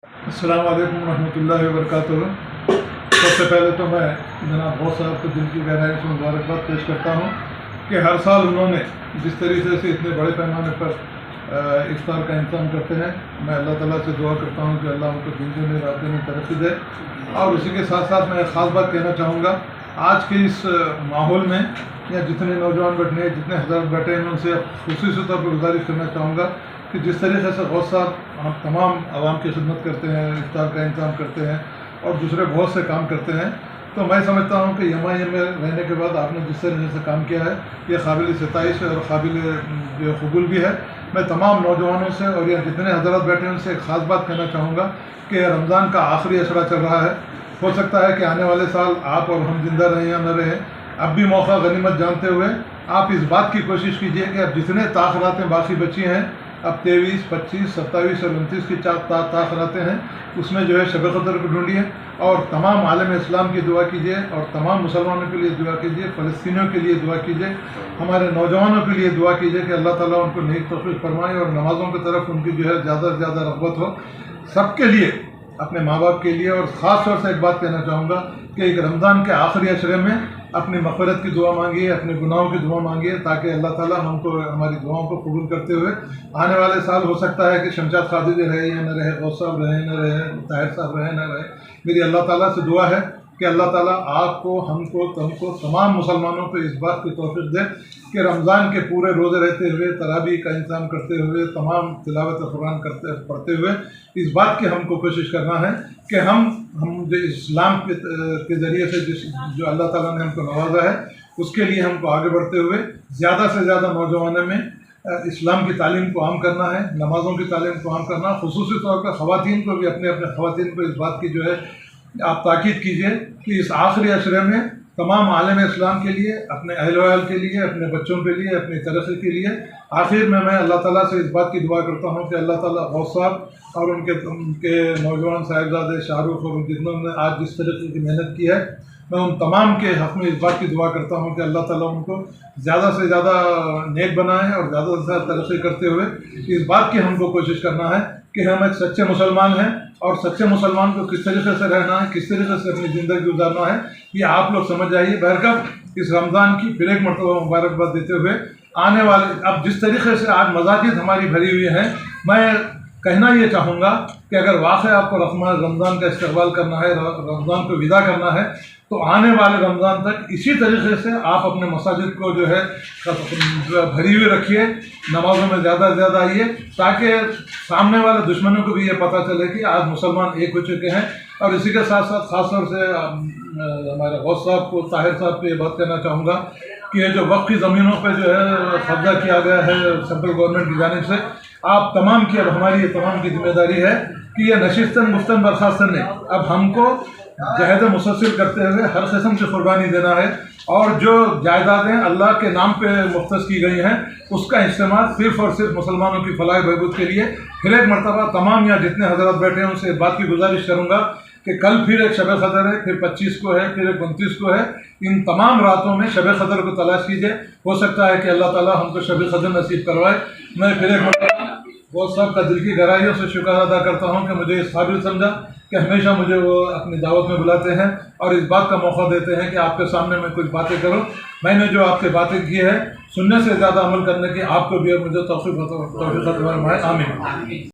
अस्सलाम वालेकुम रहमतुल्लाहि व बरकातुहू। सबसे पहले तो मैं जनाब गौस साहब को दिल की गहराई से मुबारकबाद पेश करता हूँ कि हर साल उन्होंने जिस तरीके से इतने बड़े पैमाने पर इफ्तार का इंतजाम करते हैं, मैं अल्लाह ताला से दुआ करता हूँ कि अल्लाह उनको जिंदगी में रातें में तरक्की दे। और उसी के साथ साथ मैं एक ख़ास बात कहना चाहूँगा, आज के इस माहौल में या जितने नौजवान बैठे जितने हज़रात बैठे हैं, उनसे ख़ुसूसी तौर पर गुजारिश करना चाहूँगा कि जिस तरीके से गौस साहब तमाम आवाम की खिदमत करते हैं, इफ्तार का इंतजाम करते हैं और दूसरे बहुत से काम करते हैं, तो मैं समझता हूँ कि MIA में रहने के बाद आपने जिस तरीके से काम किया है ये काबिल सिताइश और काबिल कबूल भी है। मैं तमाम नौजवानों से और यहाँ जितने हज़रात बैठे हैं उनसे एक ख़ास बात कहना चाहूँगा कि रमज़ान का आखिरी अशरा चल रहा है। हो सकता है कि आने वाले साल आप और हम जिंदा रहें या न रहें, अब भी मौका गनीमत जानते हुए आप इस बात की कोशिश कीजिए कि अब जितने ताख़रातें बाकी बची हैं, अब 23, 25, 27 और 29 की ताख़रातें हैं, उसमें जो है शब क़द्र को ढूंढिए और तमाम आलम इस्लाम की दुआ कीजिए और तमाम मुसलमानों के लिए दुआ कीजिए, फ़लस्तीनियों के लिए दुआ कीजिए, हमारे नौजवानों के लिए दुआ कीजिए कि अल्लाह ताला उनको नेक तौफ़ीक़ फरमाए और नमाज़ों की तरफ उनकी जो है ज़्यादा से ज़्यादा रग़बत हो सबके लिए, अपने माँ बाप के लिए। और ख़ास तौर से एक बात कहना चाहूँगा कि एक रमज़ान के आखिरी अशरे में अपनी मग़फ़िरत की दुआ मांगिए, अपने गुनाहों की दुआ मांगिए, ताकि अल्लाह ताला हमको हमारी दुआओं को कबूल करते हुए आने वाले साल हो सकता है कि शमशाद क़ादिरी रहे या न रहे, गौस साहब रहे न रहे, ताहिर साहब रहे न रहे, मेरी अल्लाह ताला से दुआ है कि अल्लाह ताला आपको, हमको, तुमको, तमाम मुसलमानों को इस बात की तौफ़ीक़ दे कि रमज़ान के पूरे रोज़े रहते हुए, तरावी का इंतज़ाम करते हुए, तमाम तिलावत कुरान पढ़ते हुए इस बात की हमको कोशिश करना है कि हम जो इस्लाम के ज़रिए से जो अल्लाह ताला ने हमको नवाजा है, उसके लिए हमको आगे बढ़ते हुए ज़्यादा से ज़्यादा नौजवानों में इस्लाम की तालीम को आम करना है, नमाज़ों की तालीम को आम करना। ख़ुसूसी तौर पर ख़वातीन को भी, अपने ख़वातीन को इस बात की जो है आप ताकीद कीजिए कि इस आखिरी अशरे में तमाम आलम इस्लाम के लिए, अपने अहल वयाल के लिए, अपने बच्चों के लिए, अपनी तरक्की के लिए, आखिर में मैं अल्लाह ताला से इस बात की दुआ करता हूँ कि अल्लाह ताला गौस साहब और उनके नौजवान साहिबजादे शाहरुख और जितनों ने आज जिस तरीके की मेहनत की है, मैं उन तमाम के हक़ में इस बात की दुआ करता हूँ कि अल्लाह ताला उनको ज़्यादा से ज़्यादा नेक बनाए और ज़्यादा से ज़्यादा तरक्की करते हुए इस बात की हमको कोशिश करना है कि हम एक सच्चे मुसलमान हैं और सच्चे मुसलमान को किस तरीके से रहना है, किस तरीके से अपनी ज़िंदगी गुजारना है, ये आप लोग समझ जाइए। बहरकत इस रमज़ान की फिर एक मरतबा मुबारकबाद देते हुए आने वाले, अब जिस तरीके से आज मज़ाक़ित हमारी भरी हुई है, मैं कहना ये चाहूँगा कि अगर वाक़ई आपको रमज़ान का इस्तक़बाल करना है, रमज़ान को विदा करना है, तो आने वाले रमज़ान तक इसी तरीके से आप अपने मसाजिद को जो है भरी हुई रखिए, नमाज़ों में ज़्यादा से ज़्यादा आइए, ताकि सामने वाले दुश्मनों को भी ये पता चले कि आज मुसलमान एक हो चुके हैं। और इसी के साथ साथ ख़ास तौर से हमारे गौस साहब को, ताहिर साहब को ये बात कहना चाहूँगा कि ये जो वक्फ़ की ज़मीनों पर जो है कब्ज़ा किया गया है सेंट्रल गवर्नमेंट की जानिब से, आप तमाम की, अब हमारी ये तमाम की जिम्मेदारी है कि ये नशिस्तन मुफ्तन बर्खास्तन ने अब हमको जहद मुसलसल करते हुए हर किस्म की कुर्बानी देना है और जो जायदादें अल्लाह के नाम पे मुख्तस की गई हैं उसका इस्तेमाल सिर्फ़ और सिर्फ मुसलमानों की फलाह बहबूद के लिए। फिर एक मरतबा तमाम यहाँ जितने हज़रात बैठे हैं उनसे बात की गुजारिश करूँगा कि कल फिर एक शब क़द्र है, फिर 25 को है, फिर एक 29 को है, इन तमाम रातों में शब क़द्र को तलाश कीजिए। हो सकता है कि अल्लाह ताला हमको शब क़द्र नसीब करवाए। मैं फिर एक मरतबा गौस साहब का दिल की गहराइयों से शुक्र अदा करता हूँ कि मुझे इस काबिल समझा कि हमेशा मुझे वो अपनी दावत में बुलाते हैं और इस बात का मौका देते हैं कि आपके सामने मैं कुछ बातें करूँ। मैंने जो आपसे बातें की है, सुनने से ज़्यादा अमल करने की आपको भी और मुझे तौफ़ीक़ अता फरमाए। आमीन।